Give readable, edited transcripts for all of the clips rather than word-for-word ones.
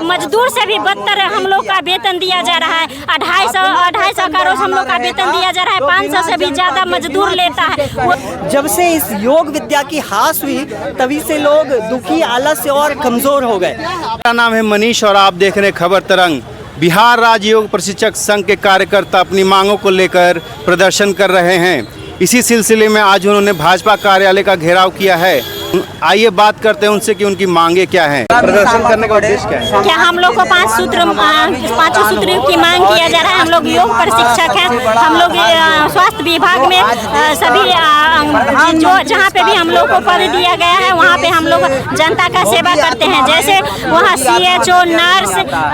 मजदूर से भी बदतर हम लोग का वेतन दिया जा रहा है। 250 का रोज हम लोग का वेतन दिया जा रहा है। 500 से भी ज्यादा मजदूर लेता है। जब से इस योग विद्या की हास हुई तभी से लोग दुखी, आलस्य और कमजोर हो गए। मेरा नाम है मनीष और आप देख रहे हैं खबर तरंग। बिहार राज्य योग प्रशिक्षक संघ के कार्यकर्ता अपनी मांगों को लेकर प्रदर्शन कर रहे हैं। इसी सिलसिले में आज उन्होंने भाजपा कार्यालय का घेराव किया है। आइए बात करते हैं उनसे कि उनकी मांगे क्या हैं। प्रदर्शन करने का उद्देश्य क्या है? क्या हम लोग को पांचों सूत्र की मांग किया जा रहा है। हम लोग योग प्रशिक्षक हैं। हम लोग स्वास्थ्य विभाग में सभी जो जहाँ पे भी हम लोग को पद दिया गया है वहाँ पे हम लोग जनता का सेवा करते हैं। जैसे वहाँ CHO, नर्स,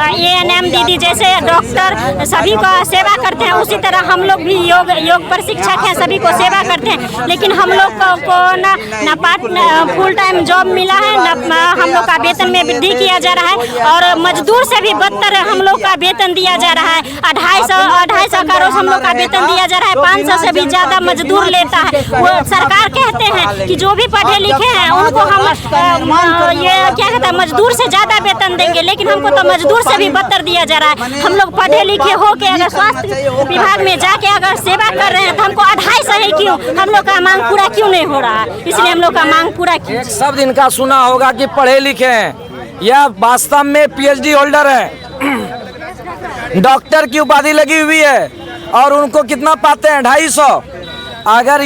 ANM दीदी जैसे डॉक्टर सभी का सेवा करते हैं, उसी तरह हम लोग भी योग प्रशिक्षक हैं, सभी को सेवा करते हैं। लेकिन हम लोग को न फुल टाइम जॉब मिला है, न हम लोग का वेतन में वृद्धि किया जा रहा है और मजदूर से भी बदतर हम लोग का वेतन दिया जा रहा है। 250 का रोज हम लोग का वेतन दिया जा रहा है। 500 से भी ज्यादा मजदूर लेता है। वो सरकार कहते हैं कि जो भी पढ़े लिखे हैं उनको हम ये क्या कहता है मजदूर से ज्यादा वेतन देंगे, लेकिन हमको तो मजदूर से भी बदतर दिया जा रहा है। हम लोग पढ़े लिखे हो के अगर स्वास्थ्य विभाग में जाके अगर सेवा कर रहे हैं तो हमको 250 ही क्यों, हम लोग का मांग पूरा क्यों नहीं हो रहा है? इसलिए हम लोग का मांग पूरा सब दिन का सुना होगा कि पढ़े लिखे हैं या वास्तव में PhD होल्डर है, डॉक्टर की उपाधि लगी हुई है और उनको कितना पाते हैं? 250। अगर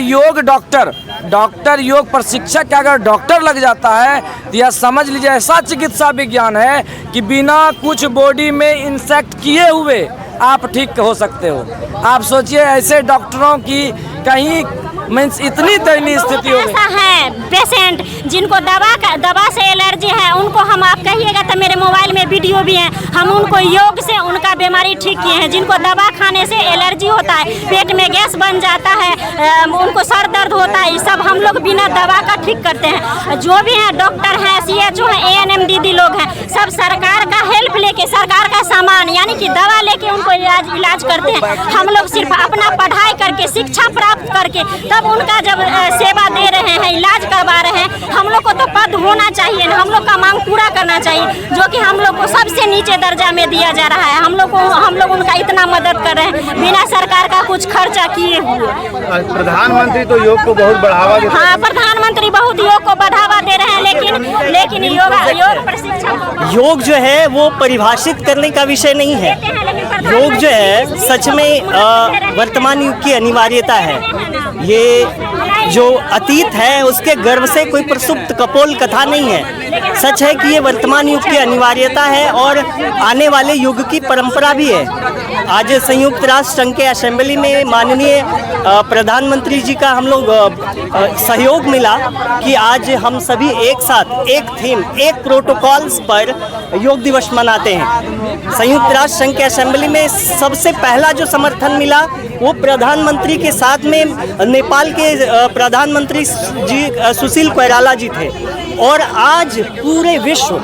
डॉक्टर योग प्रशिक्षक अगर डॉक्टर लग जाता है तो यह समझ लीजिए ऐसा चिकित्सा विज्ञान है कि बिना कुछ बॉडी में इंसेक्ट किए हुए आप ठीक हो सकते हो। आप सोचिए ऐसे डॉक्टरों की कहीं मीन्स इतनी दयनीय स्थिति हो ऐसा है पेशेंट जिनको दवा से एलर्जी है, उनको हम आप कहिएगा तो मेरे मोबाइल में वीडियो भी है, हम उनको योग से उनका बीमारी ठीक किए हैं। जिनको दवा खाने से एलर्जी होता है, पेट में गैस बन जाता है, उनको सर दर्द होता है, ये सब हम लोग बिना दवा का ठीक करते हैं। जो भी हैं डॉक्टर हैं, CHO हैं, ANM दीदी लोग हैं, सब सरकार का हेल्प लेके, सरकार का सामान यानी कि दवा लेके उनको इलाज करते हैं। हम लोग सिर्फ अपना पढ़ाई करके, शिक्षा प्राप्त करके तब उनका जब सेवा दे रहे हैं, इलाज करवा रहे हैं। हम लोग को तो पद होना चाहिए ना, हम लोग का मांग पूरा करना चाहिए, जो कि हम लोग को सबसे नीचे दर्जा में दिया जा रहा है। हम लोग उनका इतना मदद कर रहे हैं बिना सरकार का कुछ खर्चा किए हुए। प्रधानमंत्री तो योग को बहुत बढ़ावा देते हैं। हाँ, प्रधानमंत्री बहुत योग को बढ़ावा दे रहे हैं, लेकिन योग प्रशिक्षण योग जो है वो परिभाषित करने का विषय नहीं है। योग जो है सच में वर्तमान युग की अनिवार्यता है। ये जो अतीत है उसके गर्भ से कोई प्रसुप्त कपोल कथा नहीं है। सच है कि ये वर्तमान युग की अनिवार्यता है और आने वाले युग की परंपरा भी है। आज संयुक्त राष्ट्र संघ के असेंबली में माननीय प्रधानमंत्री जी का हम लोग सहयोग मिला कि आज हम सभी एक साथ एक थीम, एक प्रोटोकॉल्स पर योग दिवस मनाते हैं। संयुक्त राष्ट्र संघ के असेंबली में सबसे पहला जो समर्थन मिला वो प्रधानमंत्री के साथ में नेपाल के प्रधानमंत्री जी सुशील कोइराला जी थे। और आज पूरे विश्व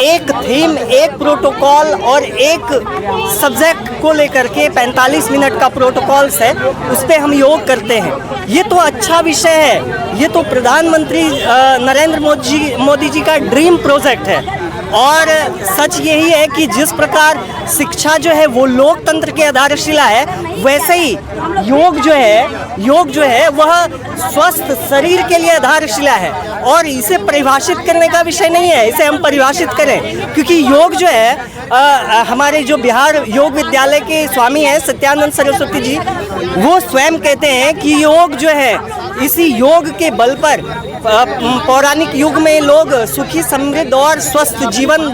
एक थीम, एक प्रोटोकॉल और एक सब्जेक्ट को लेकर के 45 मिनट का प्रोटोकॉल्स है, उस पर हम योग करते हैं। ये तो अच्छा विषय है, ये तो प्रधानमंत्री नरेंद्र मोदी जी का ड्रीम प्रोजेक्ट है। और सच यही है कि जिस प्रकार शिक्षा जो है वो लोकतंत्र की आधारशिला है, वैसे ही योग जो है वह स्वस्थ शरीर के लिए आधारशिला है। और इसे परिभाषित करने का विषय नहीं है, इसे हम परिभाषित करें, क्योंकि योग जो है हमारे जो बिहार योग विद्यालय के स्वामी हैं सत्यानंद सरस्वती जी, वो स्वयं कहते हैं कि योग जो है, इसी योग के बल पर पौराणिक युग में लोग सुखी, समृद्ध और स्वस्थ जीवन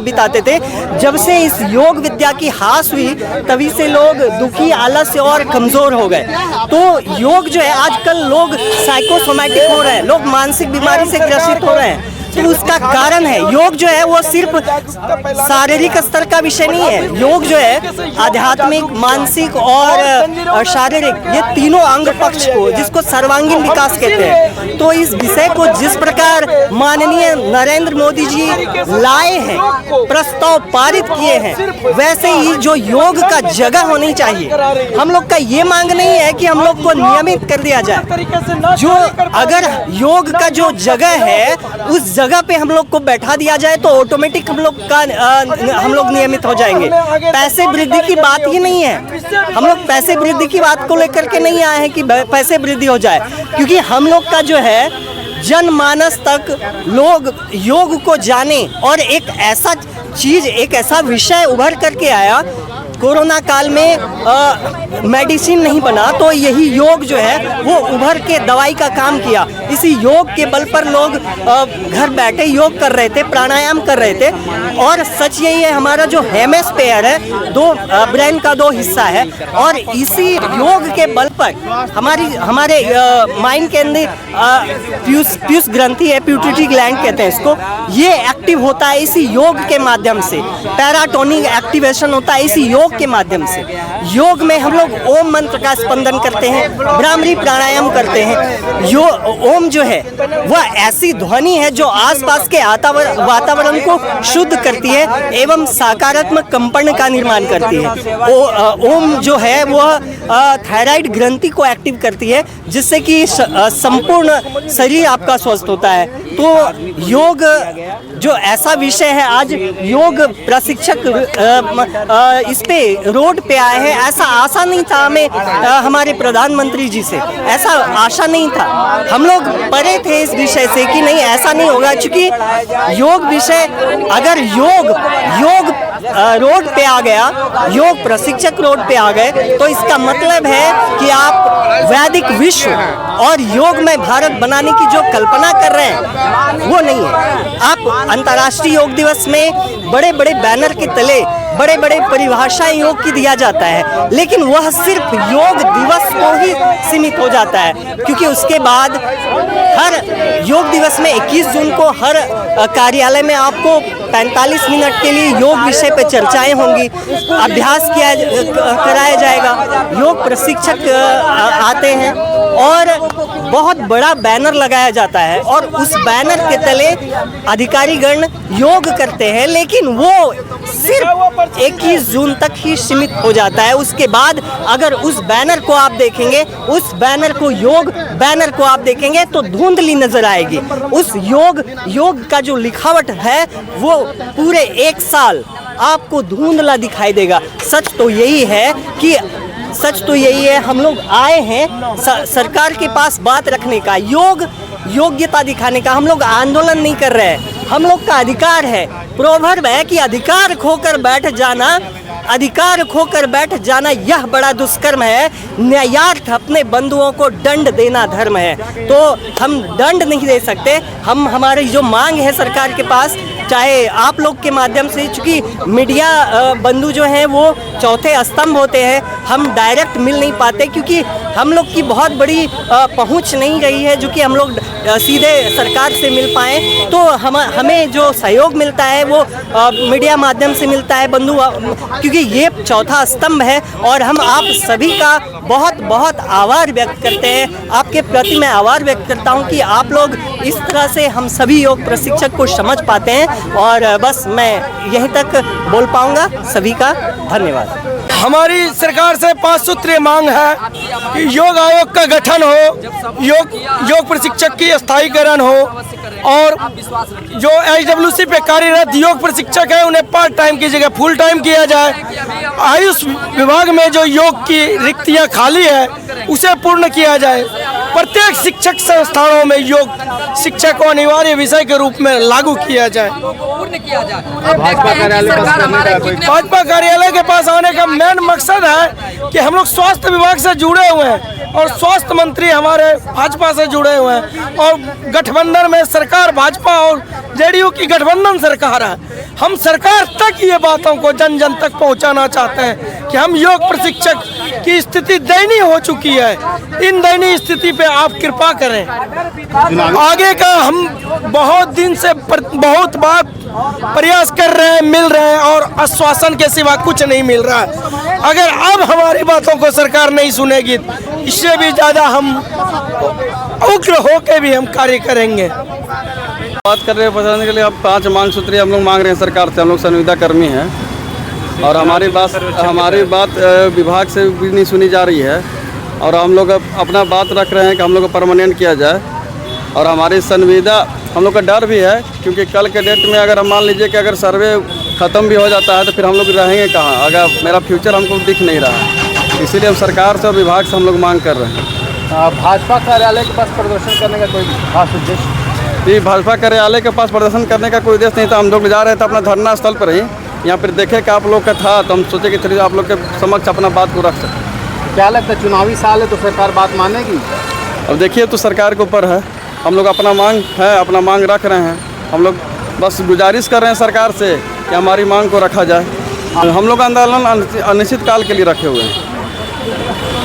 बिताते थे। जब से इस योग विद्या की हास हुई तभी से लोग दुखी, आलस्य और कमजोर हो गए। तो योग जो है, आजकल लोग साइकोसोमैटिक हो रहे हैं, लोग मानसिक बीमारी से ग्रसित हो रहे हैं। तो उसका कारण है योग जो है वो सिर्फ शारीरिक स्तर का विषय नहीं है। योग जो है आध्यात्मिक, मानसिक और शारीरिक, ये तीनों अंग पक्ष को, जिसको सर्वांगीण विकास कहते हैं। तो इस विषय को जिस प्रकार माननीय नरेंद्र मोदी जी लाए हैं, प्रस्ताव पारित किए हैं, वैसे ही जो योग का जगह होनी चाहिए। हम लोग का ये मांग नहीं है कि हम लोग को नियमित कर दिया जाए। जो अगर योग का जो जगह है, उस जगह पे हम लोग को बैठा दिया जाए तो ऑटोमेटिक हम लोग नियमित हो जाएंगे। पैसे वृद्धि की बात ही नहीं है, हम लोग पैसे वृद्धि की बात को लेकर के नहीं आए हैं कि पैसे वृद्धि हो जाए, क्योंकि हम लोग का जो है जनमानस तक लोग योग को जाने और एक ऐसा चीज़, एक ऐसा विषय उभर करके आया। कोरोना काल में मेडिसिन नहीं बना तो यही योग जो है वो उभर के दवाई का काम किया। इसी योग के बल पर लोग घर बैठे योग कर रहे थे, प्राणायाम कर रहे थे। और सच यही है, हमारा जो हेमिस्फीयर है, ब्रेन का 2 हिस्सा है, और इसी योग के बल पर हमारे माइंड के अंदर पीयूष ग्रंथि है, प्यूटरी ग्लैंड कहते हैं इसको, ये एक्टिव होता है इसी योग के माध्यम से। पैराटोनिक एक्टिवेशन होता है इसी योग के माध्यम से। योग में हम लोग ओम मंत्र का स्पंदन करते हैं, भ्रामरी प्राणायाम करते हैं। ओम जो है वह ऐसी ध्वनि है जो आसपास के वातावरण को शुद्ध करती है एवं सकारात्मक कंपन का निर्माण करती है। ओम जो है वह थायराइड ग्रंथि को एक्टिव करती है, जिससे कि संपूर्ण शरीर आपका स्वस्थ होता है। तो योग जो ऐसा विषय है, आज योग प्रशिक्षक इस पे रोड पे आए हैं, ऐसा आशा नहीं था हमें हमारे प्रधानमंत्री जी से, ऐसा आशा नहीं था। हम लोग परे थे इस विषय से कि नहीं ऐसा नहीं होगा, क्योंकि योग विषय, अगर योग रोड पे आ गया, योग प्रशिक्षक रोड पे आ गए, तो इसका मतलब है कि आप वैदिक विश्व और योग में भारत बनाने की जो कल्पना कर रहे हैं वो नहीं है। आप अंतर्राष्ट्रीय योग दिवस में बड़े बड़े बैनर के तले बड़े बड़े परिभाषाएं योग की दिया जाता है, लेकिन वह सिर्फ योग दिवस को ही सीमित हो जाता है, क्योंकि उसके बाद हर योग दिवस में 21 जून को हर कार्यालय में आपको 45 मिनट के लिए योग विषय पर चर्चाएं होंगी, अभ्यास कराया जाएगा, योग प्रशिक्षक आते हैं और बहुत बड़ा बैनर लगाया जाता है और उस बैनर के तले अधिकारीगण योग करते हैं, लेकिन वो सिर्फ 21 जून तक ही सीमित हो जाता है। उसके बाद अगर उस बैनर को आप देखेंगे, उस बैनर को योग बैनर को आप देखेंगे तो धुंधली नजर आएगी। उस योग का जो लिखावट है वो पूरे 1 साल आपको धुंधला दिखाई देगा। सच तो यही है हम लोग आए हैं सरकार के पास बात रखने का, योग्यता दिखाने का। हम लोग आंदोलन नहीं कर रहे हैं, हम लोग का अधिकार है। प्रोवर्ब है कि अधिकार खोकर बैठ जाना यह बड़ा दुष्कर्म है, न्यायार्थ अपने बंधुओं को दंड देना धर्म है। तो हम दंड नहीं दे सकते, हम हमारी जो मांग है सरकार के पास, चाहे आप लोग के माध्यम से, चूँकि मीडिया बंधु जो हैं वो चौथे स्तंभ होते हैं, हम डायरेक्ट मिल नहीं पाते क्योंकि हम लोग की बहुत बड़ी पहुंच नहीं रही है जो कि हम लोग सीधे सरकार से मिल पाएँ। तो हमें जो सहयोग मिलता है वो मीडिया माध्यम से मिलता है बंधु, क्योंकि ये चौथा स्तंभ है और हम आप सभी का बहुत बहुत आभार व्यक्त करते हैं। आपके प्रति मैं आभार व्यक्त करता हूं कि आप लोग इस तरह से हम सभी योग प्रशिक्षक को समझ पाते हैं। और बस मैं यहीं तक बोल पाऊंगा। सभी का धन्यवाद। हमारी सरकार से 5 सूत्रीय मांग है कि योग आयोग का गठन हो, योग प्रशिक्षक की स्थायीकरण हो और जो HWC पे कार्यरत योग प्रशिक्षक है उन्हें पार्ट टाइम की जगह फुल टाइम किया जाए। आयुष विभाग में जो योग की रिक्तियां खाली है उसे पूर्ण किया जाए। प्रत्येक शिक्षक संस्थानों में योग शिक्षा को अनिवार्य विषय के रूप में लागू किया जाए। भाजपा कार्यालय के पास आने का मेन मकसद है कि हम लोग स्वास्थ्य विभाग से जुड़े हुए हैं और स्वास्थ्य मंत्री हमारे भाजपा से जुड़े हुए हैं और गठबंधन में सरकार भाजपा और जेडीयू की गठबंधन सरकार है। हम सरकार तक ये बातों को जन जन तक पहुंचाना चाहते हैं कि हम योग प्रशिक्षक की स्थिति दयनीय हो चुकी है, इन दयनीय स्थिति पे आप कृपा करें। आगे का हम बहुत दिन से बहुत बार प्रयास कर रहे हैं, मिल रहे हैं और आश्वासन के सिवा कुछ नहीं मिल रहा है। अगर अब हमारी बातों को सरकार नहीं सुनेगी, इससे भी ज़्यादा हम उग्र होकर भी हम कार्य करेंगे। बात कर रहे हैं बताने के लिए, अब 5 मांग सूत्री हम लोग मांग रहे हैं सरकार से। हम लोग संविदा कर्मी हैं और हमारी बात विभाग से भी नहीं सुनी जा रही है और हम लोग अपना बात रख रहे हैं कि हम लोग को परमानेंट किया जाए और हमारी संविदा हम लोग का डर भी है, क्योंकि कल के डेट में अगर हम मान लीजिए कि अगर सर्वे ख़त्म भी हो जाता है तो फिर हम लोग रहेंगे कहाँ? अगर मेरा फ्यूचर हमको दिख नहीं रहा है, इसीलिए हम सरकार से और विभाग से हम लोग मांग कर रहे हैं। भाजपा कार्यालय के पास प्रदर्शन करने का कोई खास उद्देश्य? जी, भाजपा कार्यालय के पास प्रदर्शन करने का कोई उद्देश्य नहीं था। हम लोग जा रहे थे अपना धरना स्थल पर ही, यहाँ पर देखे कि आप लोग का था तो हम सोचे कि चलिए आप लोग के समक्ष अपना बात को रख सकते। क्या लगता है चुनावी साल है तो सरकार बात मानेगी? अब देखिए तो सरकार के ऊपर है, हम लोग अपना मांग है, अपना मांग रख रहे हैं। हम लोग बस गुजारिश कर रहे हैं सरकार से कि हमारी मांग को रखा जाए। हम लोग आंदोलन अनिश्चित काल के लिए रखे हुए हैं।